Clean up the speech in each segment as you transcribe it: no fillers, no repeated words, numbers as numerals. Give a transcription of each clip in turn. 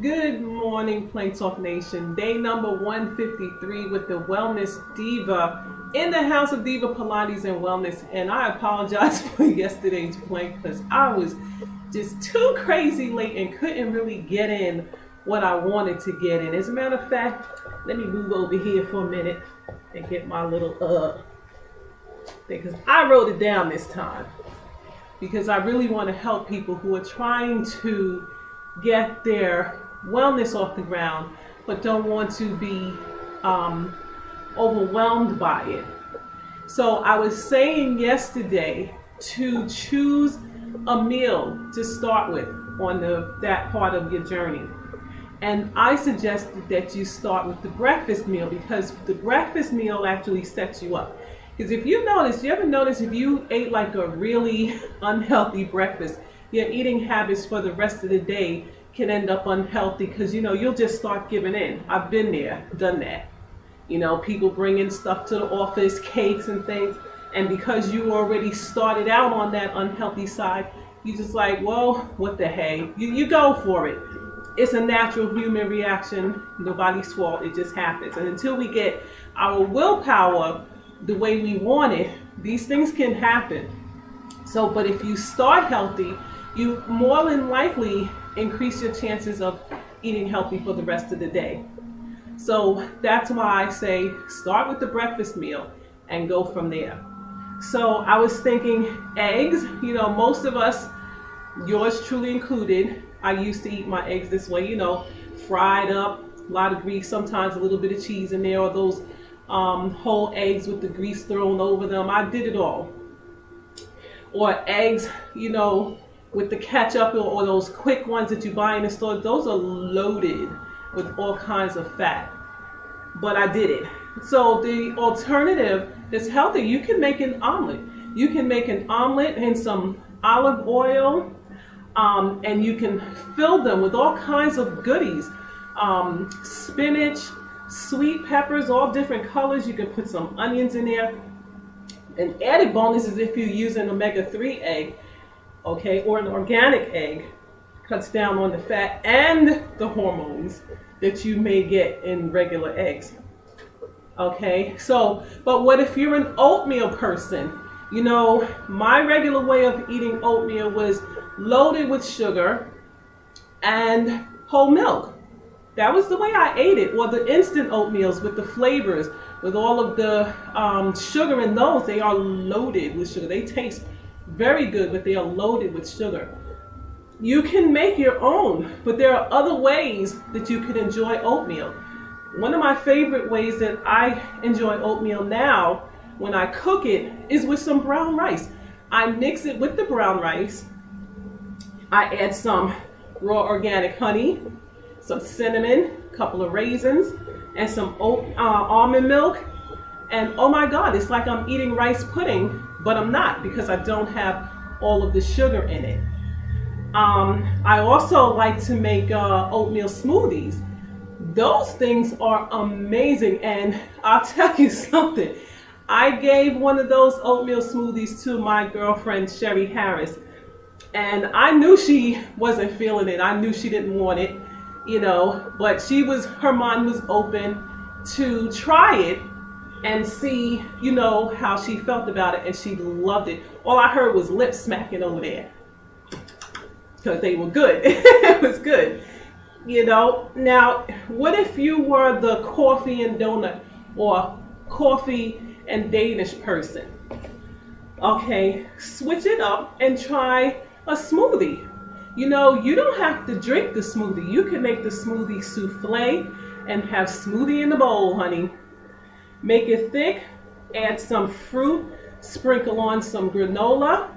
Good morning, Plain Talk Nation. Day number 153 with the Wellness Diva in the house of Diva Pilates and Wellness. And I apologize for yesterday's plank because I was just too crazy late and couldn't really get in what I wanted to get in. As a matter of fact, let me move over here for a minute and get my little thing, because I wrote it down this time because I really want to help people who are trying to get their wellness off the ground but don't want to be overwhelmed by it. So I was saying yesterday to choose a meal to start with on that part of your journey. And I suggested that you start with the breakfast meal because the breakfast meal actually sets you up. Because if you ever notice if you ate like a really unhealthy breakfast, your eating habits for the rest of the day can end up unhealthy because you'll just start giving in. I've been there, done that. People bring in stuff to the office, cakes and things, and because you already started out on that unhealthy side, you just like, well, what the hey? You go for it. It's a natural human reaction, nobody's fault, it just happens. And until we get our willpower the way we want it, these things can happen. So, but if you start healthy, you more than likely increase your chances of eating healthy for the rest of the day. So that's why I say start with the breakfast meal and go from there. So I was thinking eggs, most of us, yours truly included, I used to eat my eggs this way, fried up, a lot of grease, sometimes a little bit of cheese in there, or those whole eggs with the grease thrown over them. I did it all. Or eggs, with the ketchup or those quick ones that you buy in the store, those are loaded with all kinds of fat. But I did it. So the alternative is healthy. You can make an omelet. You can make an omelet in some olive oil, and you can fill them with all kinds of goodies. Spinach, sweet peppers, all different colors. You can put some onions in there. An added bonus is if you use an omega-3 egg, okay, or an organic egg, cuts down on the fat and the hormones that you may get in regular eggs. Okay, so, but what if you're an oatmeal person? My regular way of eating oatmeal was loaded with sugar and whole milk. That was the way I ate it. Or the instant oatmeals with the flavors, with all of the sugar in those, they are loaded with sugar. They taste very good, but they are loaded with sugar. You can make your own, but there are other ways that you can enjoy oatmeal. One of my favorite ways that I enjoy oatmeal now when I cook it is with some brown rice. I mix it with the brown rice. I add some raw organic honey, some cinnamon, a couple of raisins, and some almond milk. And oh my God, it's like I'm eating rice pudding, but I'm not because I don't have all of the sugar in it. I also like to make oatmeal smoothies. Those things are amazing, and I'll tell you something. I gave one of those oatmeal smoothies to my girlfriend, Sherry Harris, and I knew she wasn't feeling it. I knew she didn't want it, but her mind was open to try it and see, how she felt about it, and she loved it. All I heard was lip smacking over there because they were good. It was good. Now, what if you were the coffee and donut or coffee and Danish person? Okay, switch it up and try a smoothie. You don't have to drink the smoothie. You can make the smoothie souffle and have smoothie in the bowl, honey. Make it thick, add some fruit, sprinkle on some granola,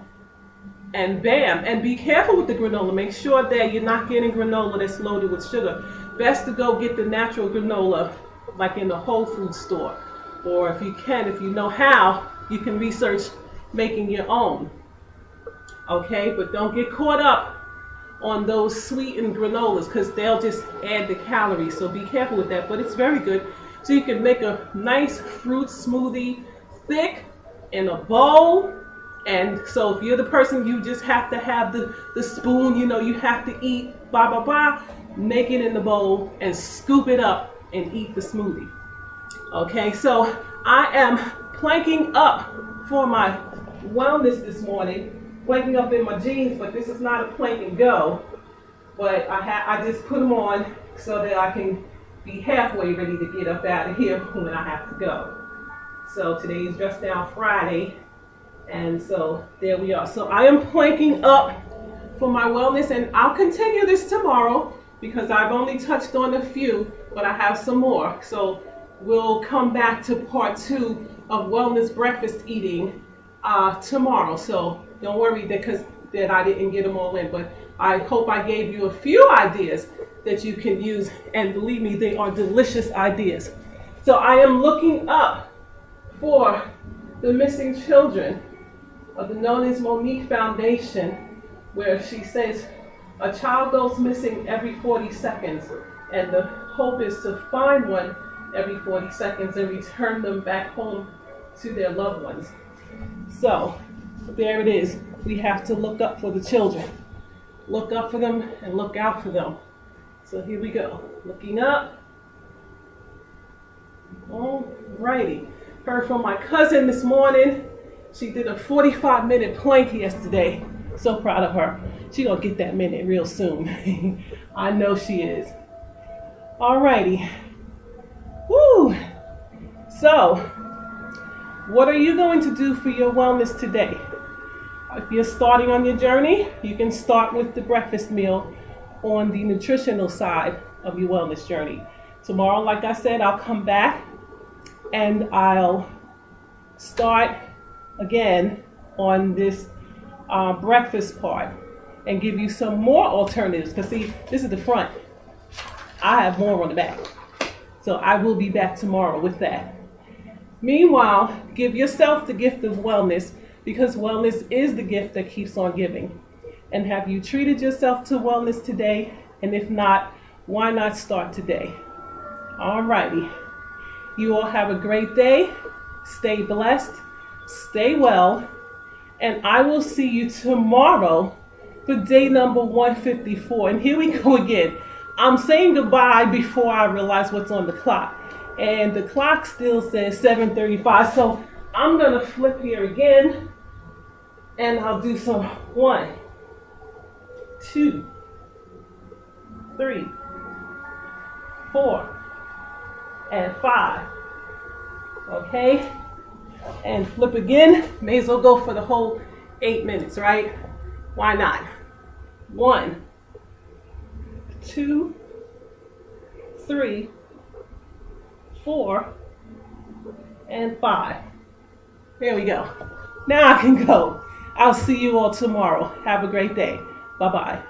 and bam. And be careful with the granola. Make sure that you're not getting granola that's loaded with sugar. Best to go get the natural granola, like in the Whole Foods store. Or if you know how, you can research making your own. Okay, but don't get caught up on those sweetened granolas because they'll just add the calories. So be careful with that, but it's very good. So you can make a nice fruit smoothie, thick, in a bowl, And so if you're the person you just have to have the spoon, you know, you have to eat, blah, blah, blah, make it in the bowl and scoop it up and eat the smoothie. Okay, so I am planking up for my wellness this morning, planking up in my jeans, but this is not a plank and go. But I just put them on so that I can be halfway ready to get up out of here when I have to go. So today is Dress Down Friday, and so there we are. So I am planking up for my wellness, and I'll continue this tomorrow because I've only touched on a few, but I have some more. So we'll come back to part 2 of wellness breakfast eating tomorrow. So don't worry that I didn't get them all in, but I hope I gave you a few ideas that you can use, and believe me, they are delicious ideas. So I am looking up for the missing children of the known as Monique Foundation, where she says a child goes missing every 40 seconds, and the hope is to find one every 40 seconds and return them back home to their loved ones. So there it is. We have to look up for the children. Look up for them and look out for them. So here we go. Looking up. All righty. Heard from my cousin this morning. She did a 45-minute plank yesterday. So proud of her. She gonna get that minute real soon. I know she is. All righty. Woo! So, what are you going to do for your wellness today? If you're starting on your journey, you can start with the breakfast meal on the nutritional side of your wellness journey. Tomorrow, like I said, I'll come back and I'll start again on this breakfast part and give you some more alternatives. Because see, this is the front. I have more on the back. So I will be back tomorrow with that. Meanwhile, give yourself the gift of wellness, because wellness is the gift that keeps on giving. And have you treated yourself to wellness today? And if not, why not start today? All righty. You all have a great day. Stay blessed. Stay well. And I will see you tomorrow for day number 154. And here we go again. I'm saying goodbye before I realize what's on the clock. And the clock still says 7:35. So I'm going to flip here again. And I'll do some 1, 2, 3, 4, and 5. Okay? And flip again. May as well go for the whole 8 minutes, right? Why not? 1, 2, 3, 4, and 5. There we go. Now I can go. I'll see you all tomorrow. Have a great day. Bye-bye.